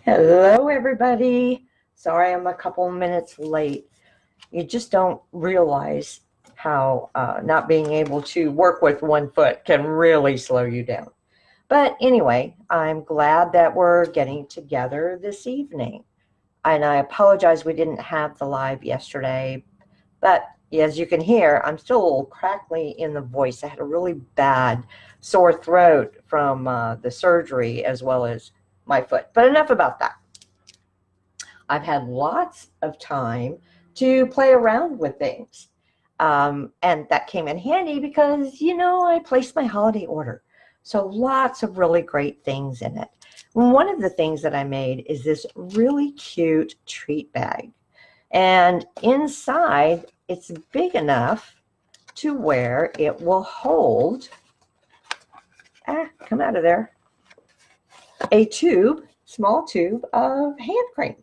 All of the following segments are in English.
Hello, everybody. Sorry I'm a couple minutes late. You just don't realize how not being able to work with one foot can really slow you down. But anyway, I'm glad that we're getting together this evening. And I apologize we didn't have the live yesterday, but as you can hear, I'm still a little crackly in the voice. I had a really bad sore throat from the surgery as well as my foot. But enough about that. I've had lots of time to play around with things. And that came in handy because, I placed my holiday order. So lots of really great things in it. One of the things that I made is this really cute treat bag. And inside, it's big enough to where it will hold, come out of there, a tube, small tube of hand cream.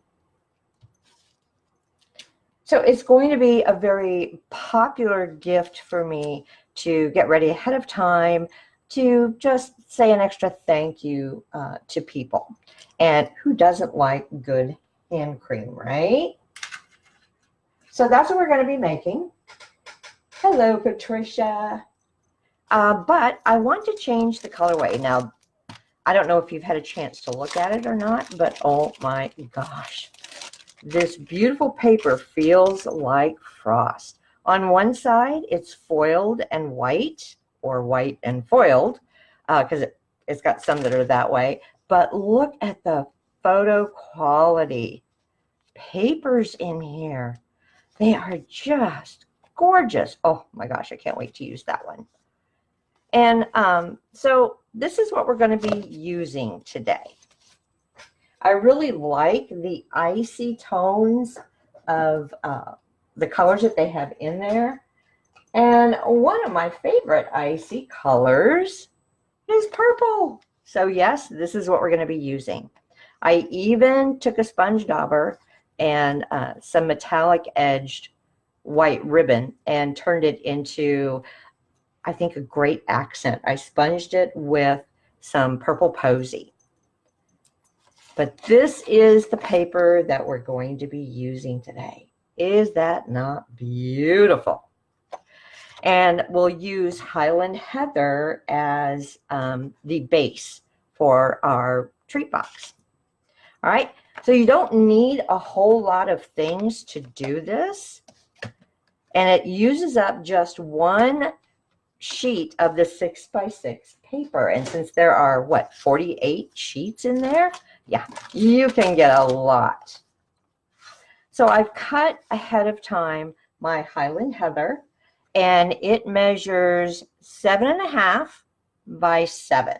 So it's going to be a very popular gift for me to get ready ahead of time to just say an extra thank you to people. And who doesn't like good hand cream, right? So that's what we're going to be making. Hello, Patricia. But I want to change the colorway. Now, I don't know if you've had a chance to look at it or not, but oh my gosh. This beautiful paper feels like frost. On one side, it's foiled and white, or white and foiled, because it's got some that are that way. But look at the photo quality. Papers in here. They are just gorgeous. Oh my gosh, I can't wait to use that one. And so this is what we're going to be using today. I really like the icy tones of the colors that they have in there. And one of my favorite icy colors is purple. So yes, this is what we're going to be using. I even took a sponge dauber and some metallic edged white ribbon and turned it into, I think, a great accent. I sponged it with some purple posy. But this is the paper that we're going to be using today. Is that not beautiful? And we'll use Highland Heather as the base for our treat box. All right, so you don't need a whole lot of things to do this. And it uses up just one sheet of the 6x6 paper. And since there are, 48 sheets in there? Yeah, you can get a lot. So I've cut ahead of time my Highland Heather, and it measures 7.5 by 7.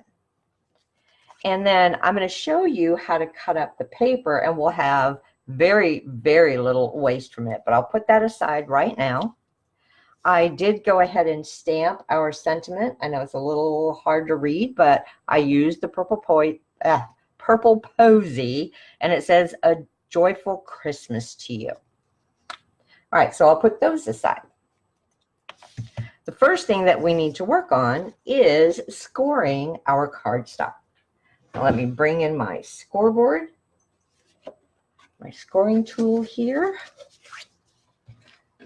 And then I'm going to show you how to cut up the paper, and we'll have very, very little waste from it. But I'll put that aside right now. I did go ahead and stamp our sentiment. I know it's a little hard to read, but I used the purple posy, and it says, "A joyful Christmas to you." All right, so I'll put those aside. The first thing that we need to work on is scoring our cardstock. Now let me bring in my scoreboard, my scoring tool here.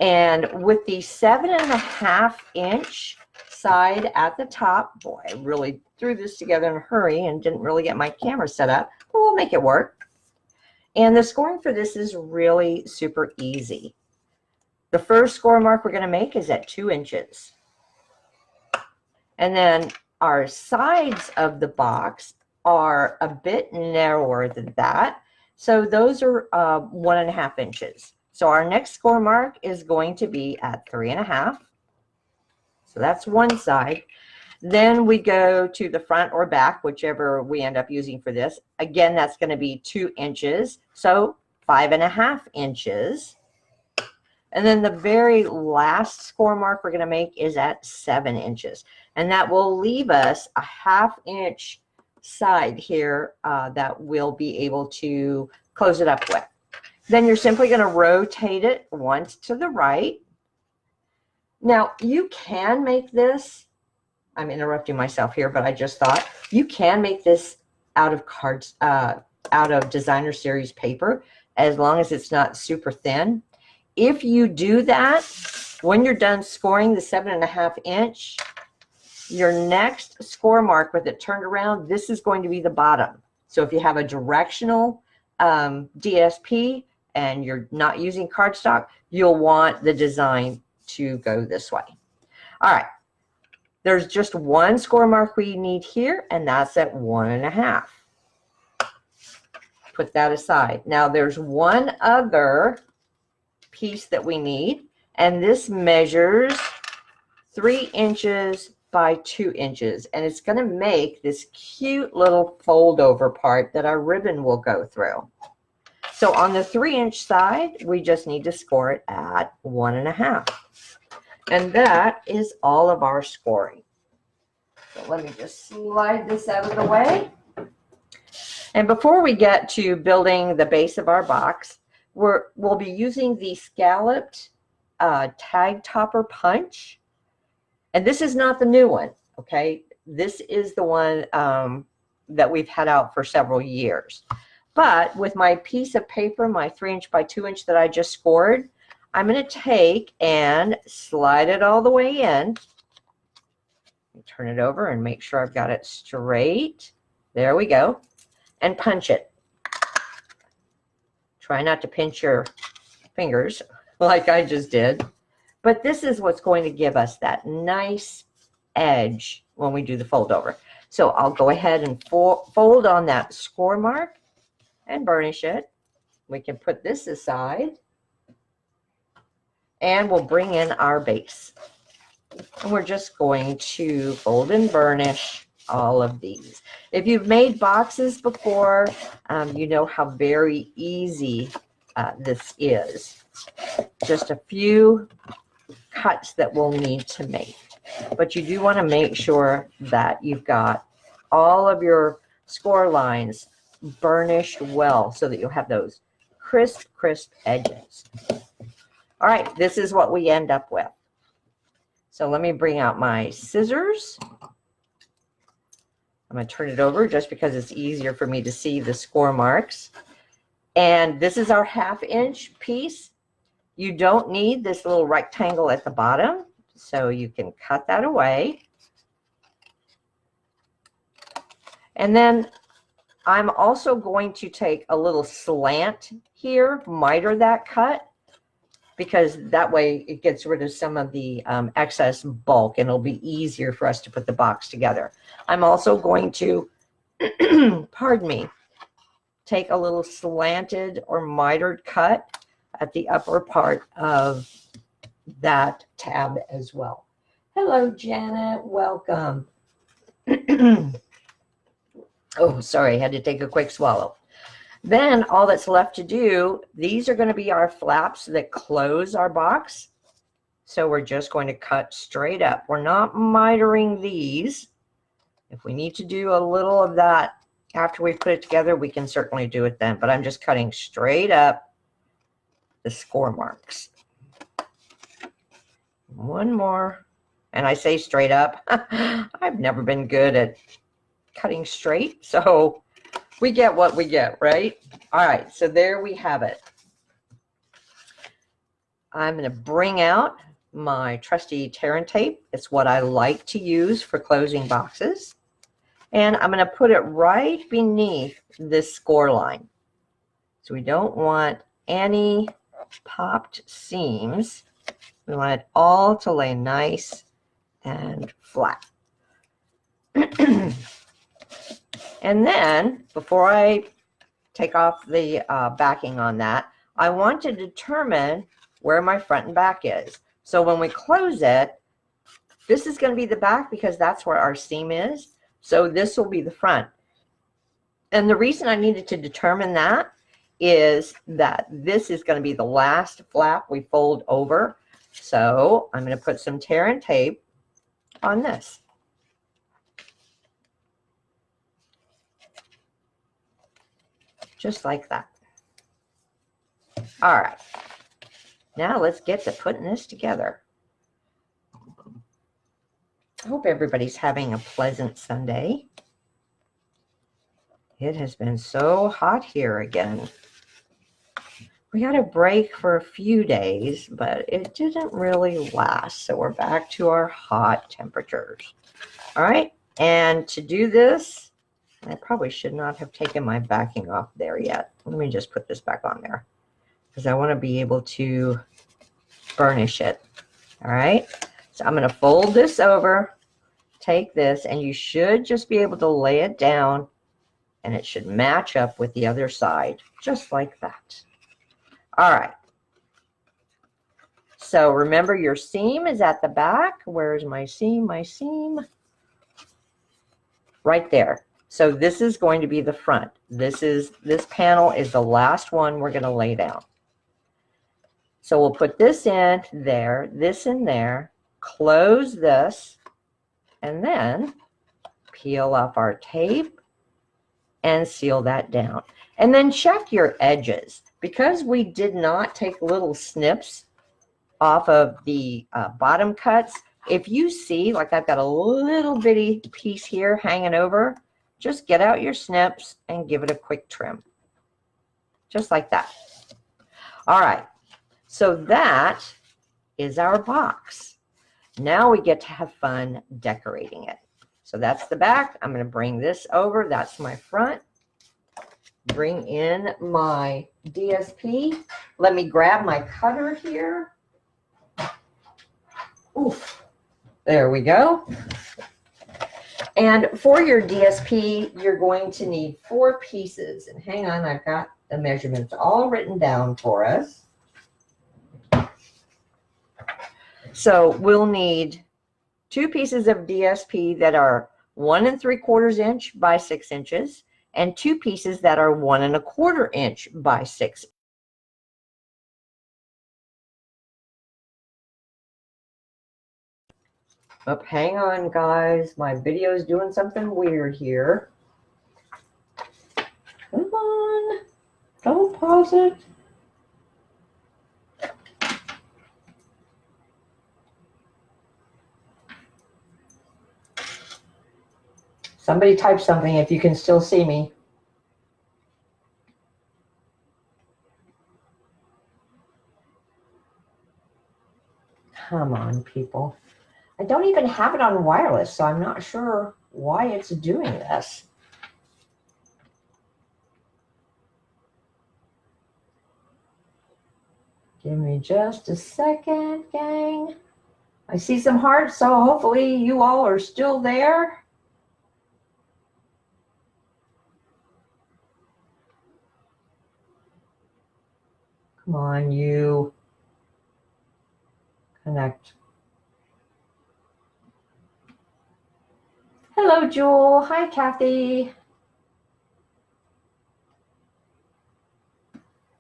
And with the 7.5 inch side at the top, boy, I really threw this together in a hurry and didn't really get my camera set up, but we'll make it work. And the scoring for this is really super easy. The first score mark we're going to make is at 2 inches. And then our sides of the box are a bit narrower than that. So those are 1.5 inches. So our next score mark is going to be at 3.5. So that's one side. Then we go to the front or back, whichever we end up using for this. Again, that's going to be 2 inches. So 5.5 inches. And then the very last score mark we're going to make is at 7 inches. And that will leave us a 1/2 inch side here that we'll be able to close it up with. Then you're simply going to rotate it once to the right. Now, you can make this, I'm interrupting myself here, but I just thought, you can make this out of out of designer series paper, as long as it's not super thin. If you do that, when you're done scoring the 7.5 inch, your next score mark with it turned around, this is going to be the bottom. So if you have a directional DSP and you're not using cardstock, you'll want the design to go this way. All right, there's just one score mark we need here, and that's at 1.5. Put that aside. Now there's one other piece that we need, and this measures 3 inches by 2 inches, and it's going to make this cute little fold over part that our ribbon will go through. So on the 3-inch side, we just need to score it at 1.5. And that is all of our scoring. So let me just slide this out of the way. And before we get to building the base of our box, we'll be using the scalloped tag topper punch. And this is not the new one, okay? This is the one that we've had out for several years. But with my piece of paper, my 3-inch by 2-inch that I just scored, I'm going to take and slide it all the way in. Turn it over and make sure I've got it straight. There we go. And punch it. Try not to pinch your fingers like I just did. But this is what's going to give us that nice edge when we do the fold over. So I'll go ahead and fold on that score mark and burnish it. We can put this aside. And we'll bring in our base. And we're just going to fold and burnish all of these. If you've made boxes before, you know how very easy this is. Just a few cuts that we'll need to make. But you do want to make sure that you've got all of your score lines burnished well so that you'll have those crisp edges. All right, this is what we end up with. So let me bring out my scissors. I'm going to turn it over just because it's easier for me to see the score marks. And this is our 1/2 inch piece. You don't need this little rectangle at the bottom, so you can cut that away. And then I'm also going to take a little slant here, miter that cut, because that way it gets rid of some of the excess bulk and it'll be easier for us to put the box together. I'm also going to, pardon me, take a little slanted or mitered cut at the upper part of that tab as well. Hello, Janet. Welcome. Oh, sorry. I had to take a quick swallow. Then all that's left to do, these are going to be our flaps that close our box. So we're just going to cut straight up. We're not mitering these. If we need to do a little of that after we put it together, we can certainly do it then. But I'm just cutting straight up the score marks. One more. And I say straight up. I've never been good at cutting straight. So we get what we get, right? All right, so there we have it. I'm going to bring out my trusty tear and tape. It's what I like to use for closing boxes. And I'm going to put it right beneath this score line. So we don't want any popped seams. We want it all to lay nice and flat. And then, before I take off the backing on that, I want to determine where my front and back is. So when we close it, this is going to be the back because that's where our seam is. So this will be the front. And the reason I needed to determine that is that this is going to be the last flap we fold over. So I'm going to put some tear and tape on this. Just like that. All right. Now let's get to putting this together. I hope everybody's having a pleasant Sunday. It has been so hot here again. We had a break for a few days, but it didn't really last. So we're back to our hot temperatures. All right. And to do this, I probably should not have taken my backing off there yet. Let me just put this back on there because I want to be able to burnish it. All right. So I'm going to fold this over, take this, and you should just be able to lay it down, and it should match up with the other side, just like that. All right. So remember, your seam is at the back. Where's my seam? My seam. Right there. So this is going to be the front. This panel is the last one we're going to lay down. So we'll put this in there, this in there, close this, and then peel off our tape and seal that down. And then check your edges. Because we did not take little snips off of the bottom cuts, if you see, like I've got a little bitty piece here hanging over, just get out your snips and give it a quick trim. Just like that. All right. So that is our box. Now we get to have fun decorating it. So that's the back. I'm going to bring this over. That's my front. Bring in my DSP. Let me grab my cutter here. Oof. There we go. And for your DSP, you're going to need 4 pieces. And hang on, I've got the measurements all written down for us. So we'll need 2 pieces of DSP that are 1 3/4 inch by 6 inches. And 2 pieces that are 1 1/4 inch by 6. Oh, hang on, guys. My video is doing something weird here. Come on. Don't pause it. Somebody type something if you can still see me. Come on, people. I don't even have it on wireless, so I'm not sure why it's doing this. Give me just a second, gang. I see some hearts, so hopefully you all are still there. Come on, you. Connect. Hello, Jewel. Hi, Kathy.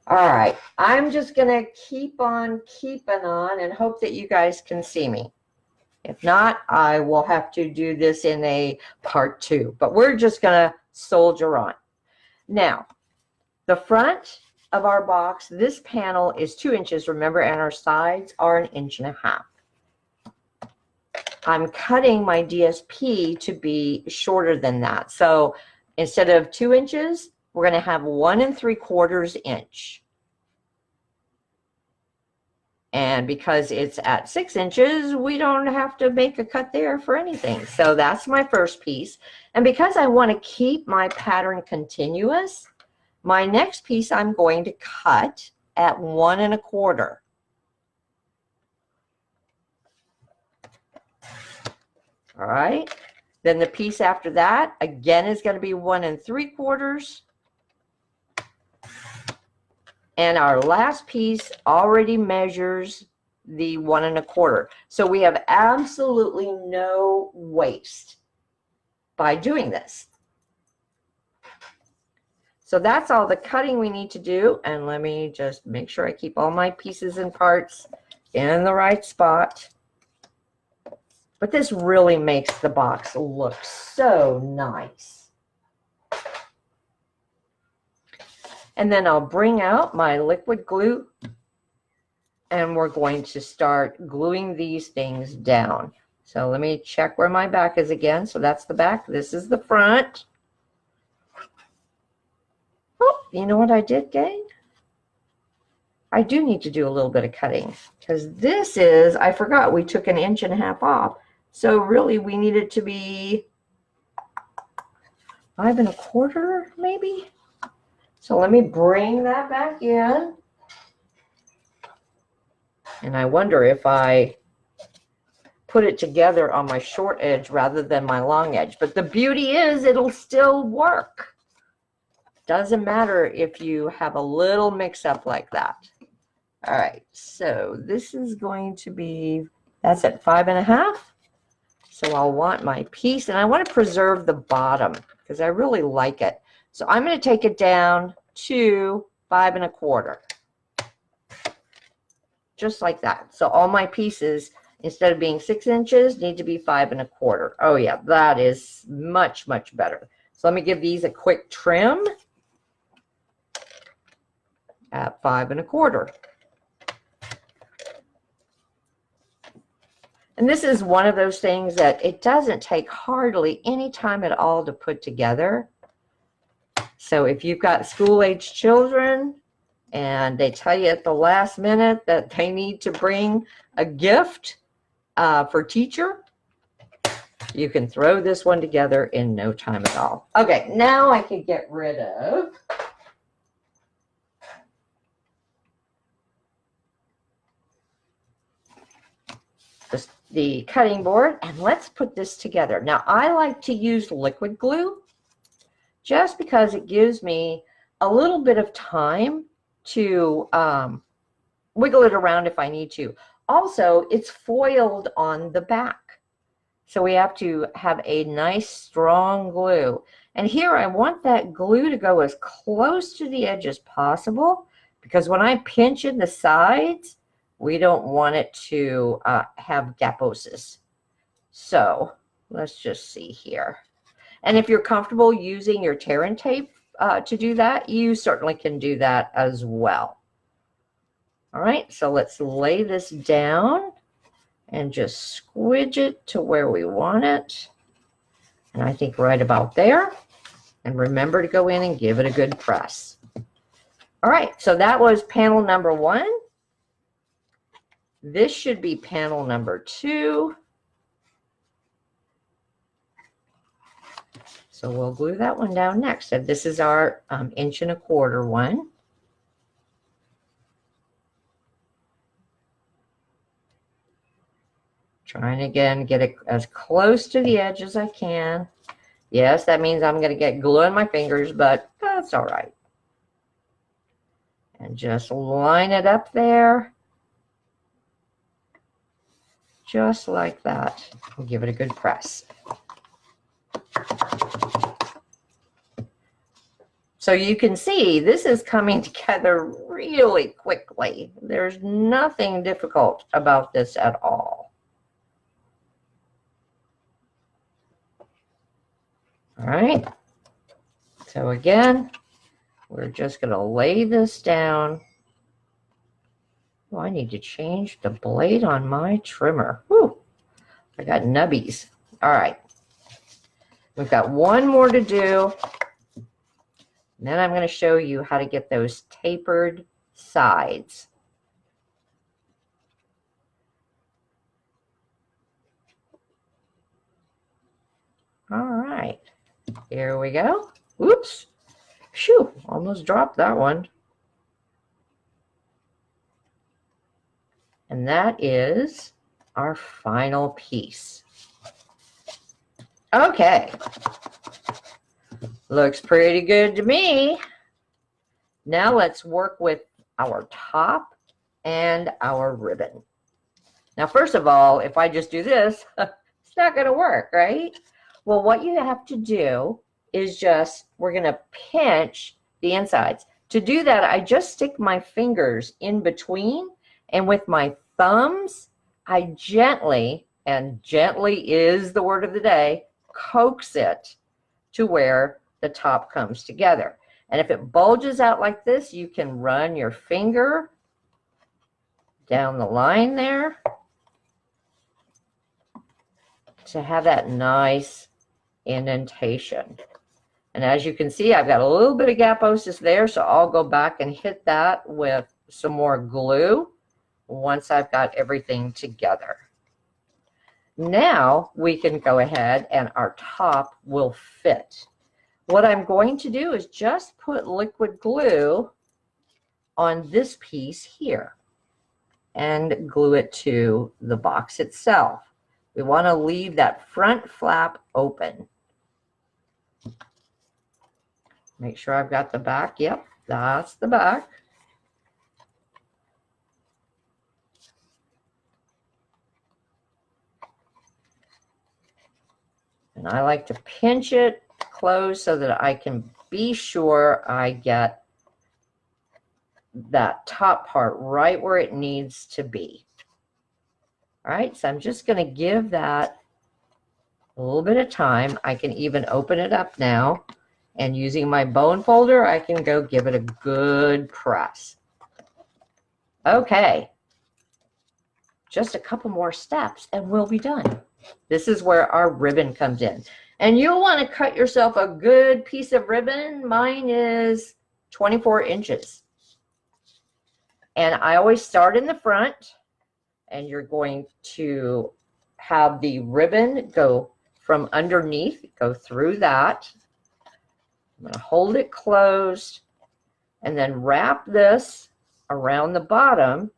All right. I'm just going to keep on keeping on and hope that you guys can see me. If not, I will have to do this in a part 2. But we're just going to soldier on. Now, the front of our box, this panel is 2 inches, remember, and our sides are 1.5 inches. I'm cutting my DSP to be shorter than that. So instead of 2 inches, we're going to have 1 3/4 inch. And because it's at 6 inches, we don't have to make a cut there for anything. So that's my first piece. And because I want to keep my pattern continuous, my next piece I'm going to cut at 1 1/4. All right. Then the piece after that, again, is going to be 1 3/4. And our last piece already measures the 1 1/4. So we have absolutely no waste by doing this. So that's all the cutting we need to do. And let me just make sure I keep all my pieces and parts in the right spot. But this really makes the box look so nice. And then I'll bring out my liquid glue and we're going to start gluing these things down. So let me check where my back is again. So that's the back. This is the front. you know what I did, gang? I do need to do a little bit of cutting because this is, I forgot we took 1.5 inches off. So really we need it to be 5 1/4 maybe. So let me bring that back in. And I wonder if I put it together on my short edge rather than my long edge. But the beauty is it'll still work. Doesn't matter if you have a little mix up like that. All right, so this is going to be, that's at 5 1/2. So I'll want my piece, and I want to preserve the bottom because I really like it. So I'm going to take it down to 5 1/4. Just like that. So all my pieces, instead of being 6 inches, need to be 5 1/4. Oh yeah, that is much, much better. So let me give these a quick trim at 5 1/4. And this is one of those things that it doesn't take hardly any time at all to put together. So if you've got school-age children and they tell you at the last minute that they need to bring a gift for teacher, you can throw this one together in no time at all. Okay, now I can get rid of the cutting board, and let's put this together. Now, I like to use liquid glue just because it gives me a little bit of time to wiggle it around if I need to. Also, it's foiled on the back. So we have to have a nice strong glue. And here I want that glue to go as close to the edge as possible because when I pinch in the sides, we don't want it to have gaposis. So let's just see here. And if you're comfortable using your tear and tape to do that, you certainly can do that as well. All right, so let's lay this down and just squidge it to where we want it. And I think right about there. And remember to go in and give it a good press. All right, so that was panel number 1. This should be panel number 2. So we'll glue that one down next. And this is our 1 1/4 one. Trying again, get it as close to the edge as I can. Yes, that means I'm going to get glue on my fingers, but that's all right. And just line it up there. Just like that. We'll give it a good press. So you can see this is coming together really quickly. There's nothing difficult about this at all. All right. So again, we're just going to lay this down. Oh, I need to change the blade on my trimmer. Whew, I got nubbies. All right. We've got one more to do. And then I'm going to show you how to get those tapered sides. All right. Here we go. Oops. Phew, almost dropped that one. And that is our final piece. Okay. Looks pretty good to me. Now let's work with our top and our ribbon. Now, first of all, if I just do this, it's not going to work, right? Well, what you have to do is we're going to pinch the insides. To do that, I just stick my fingers in between, and with my thumbs, I gently, and gently is the word of the day, coax it to where the top comes together. And if it bulges out like this, you can run your finger down the line there to have that nice indentation. And as you can see, I've got a little bit of gaposis there, so I'll go back and hit that with some more glue once I've got everything together. Now we can go ahead and our top will fit. What I'm going to do is just put liquid glue on this piece here and glue it to the box itself. We want to leave that front flap open. Make sure I've got the back. Yep, that's the back. And I like to pinch it close so that I can be sure I get that top part right where it needs to be. All right, so I'm just going to give that a little bit of time. I can even open it up now, and using my bone folder, I can go give it a good press. Okay, just a couple more steps and we'll be done. This is where our ribbon comes in. And you'll want to cut yourself a good piece of ribbon. Mine is 24 inches. And I always start in the front, and you're going to have the ribbon go from underneath, go through that. I'm going to hold it closed and then wrap this around the bottom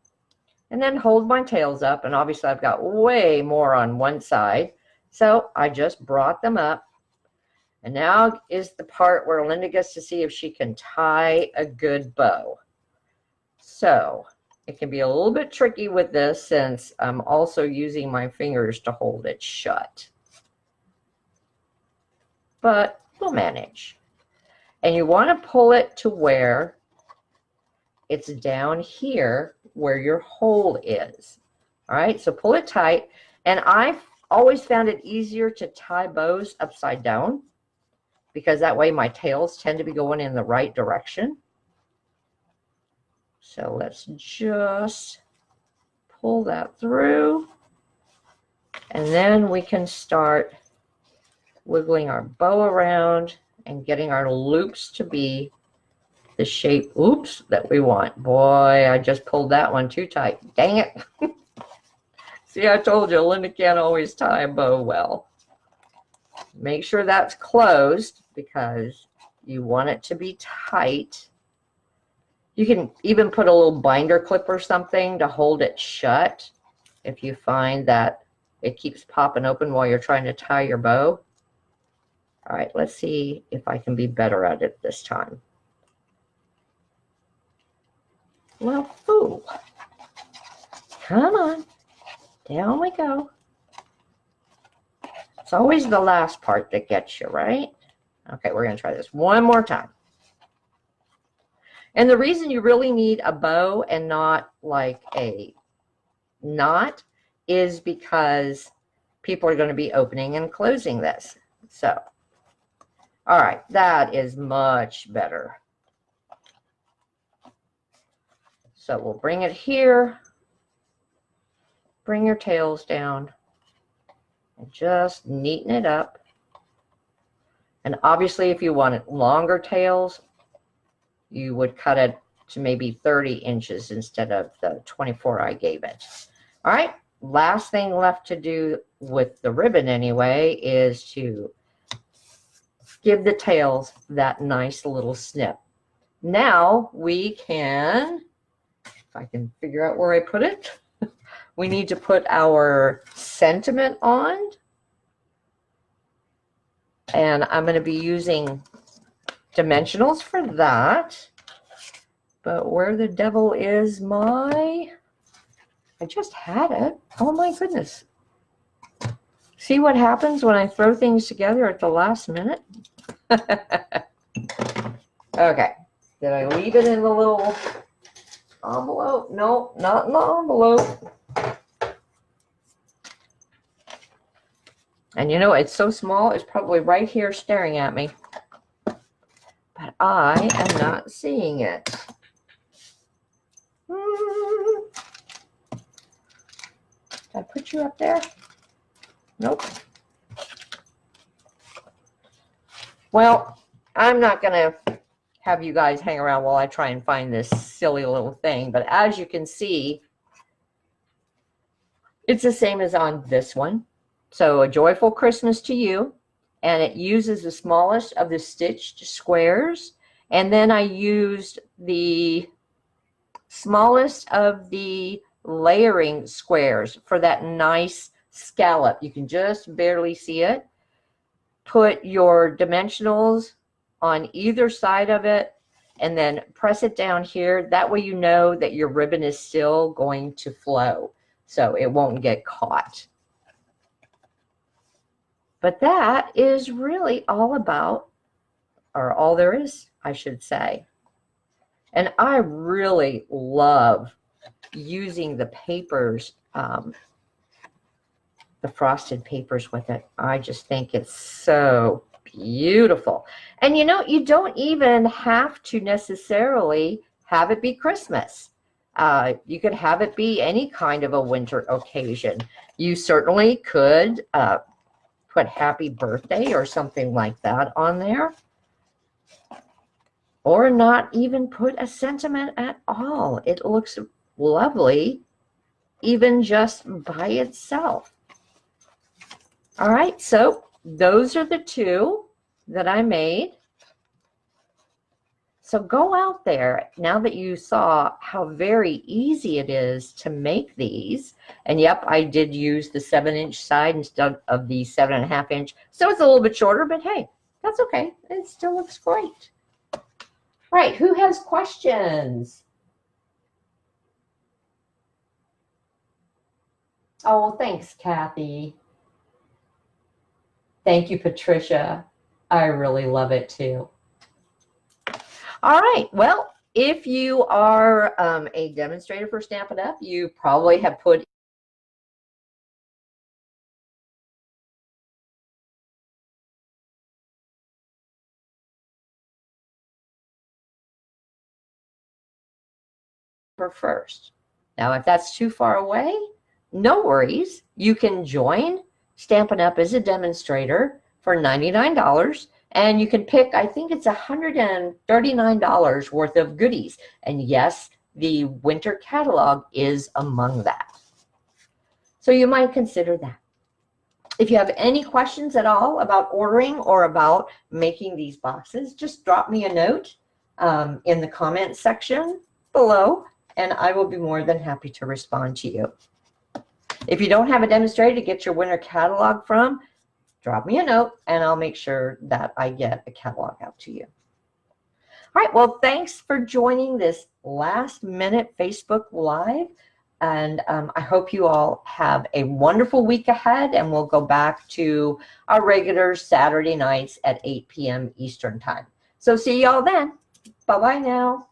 and then hold my tails up. And obviously I've got way more on one side. So I just brought them up. And now is the part where Linda gets to see if she can tie a good bow. So it can be a little bit tricky with this since I'm also using my fingers to hold it shut. But we'll manage. And you want to pull it to where it's down here where your hole is. All right, so pull it tight. And I've always found it easier to tie bows upside down because that way my tails tend to be going in the right direction. So let's just pull that through. And then we can start wiggling our bow around and getting our loops to be the shape, oops, that we want. Boy, I just pulled that one too tight. Dang it. See, I told you, Linda can't always tie a bow well. Make sure that's closed because you want it to be tight. You can even put a little binder clip or something to hold it shut if you find that it keeps popping open while you're trying to tie your bow. All right, let's see if I can be better at it this time. Well, ooh. Come on. Down we go. It's always the last part that gets you, right? Okay, we're going to try this one more time. And the reason you really need a bow and not like a knot is because people are going to be opening and closing this. So, all right, that is much better. So we'll bring it here. Bring your tails down and just neaten it up. And obviously, if you wanted longer tails, you would cut it to maybe 30 inches instead of the 24 I gave it. All right, last thing left to do with the ribbon anyway is to give the tails that nice little snip. Now we can, if I can figure out where I put it, we need to put our sentiment on. And I'm going to be using dimensionals for that. But where the devil is my... I just had it. Oh my goodness. See what happens when I throw things together at the last minute? Okay. Did I leave it in the little envelope? No, not in the envelope. And you know, it's so small, it's probably right here staring at me. But I am not seeing it. Did I put you up there? Nope. Well, I'm not going to have you guys hang around while I try and find this silly little thing. But as you can see, it's the same as on this one. So A Joyful Christmas to You. And it uses the smallest of the stitched squares. And then I used the smallest of the layering squares for that nice scallop. You can just barely see it. Put your dimensionals on either side of it and then press it down here. That way you know that your ribbon is still going to flow, so it won't get caught. But that is really all about, or all there is, I should say. And I really love using the papers, the frosted papers with it. I just think it's so beautiful. And you know, you don't even have to necessarily have it be Christmas. You could have it be any kind of a winter occasion. You certainly could put happy birthday or something like that on there. Or not even put a sentiment at all. It looks lovely, even just by itself. All right, so those are the two that I made. So go out there, now that you saw how very easy it is to make these. And yep, I did use the 7-inch side instead of the 7.5 inch. So it's a little bit shorter, but hey, that's okay. It still looks great. All right, who has questions? Oh, well, thanks, Kathy. Thank you, Patricia. I really love it too. All right, well, if you are a demonstrator for Stampin' Up, you probably have put first. Now, if that's too far away, no worries. You can join Stampin' Up as a demonstrator for $99, and you can pick, I think it's $139 worth of goodies. And yes, the winter catalog is among that. So you might consider that. If you have any questions at all about ordering or about making these boxes, just drop me a note in the comment section below, and I will be more than happy to respond to you. If you don't have a demonstrator to get your winter catalog from, drop me a note and I'll make sure that I get a catalog out to you. All right, well, thanks for joining this last minute Facebook Live. And I hope you all have a wonderful week ahead, and we'll go back to our regular Saturday nights at 8 p.m. Eastern Time. So see y'all then. Bye-bye now.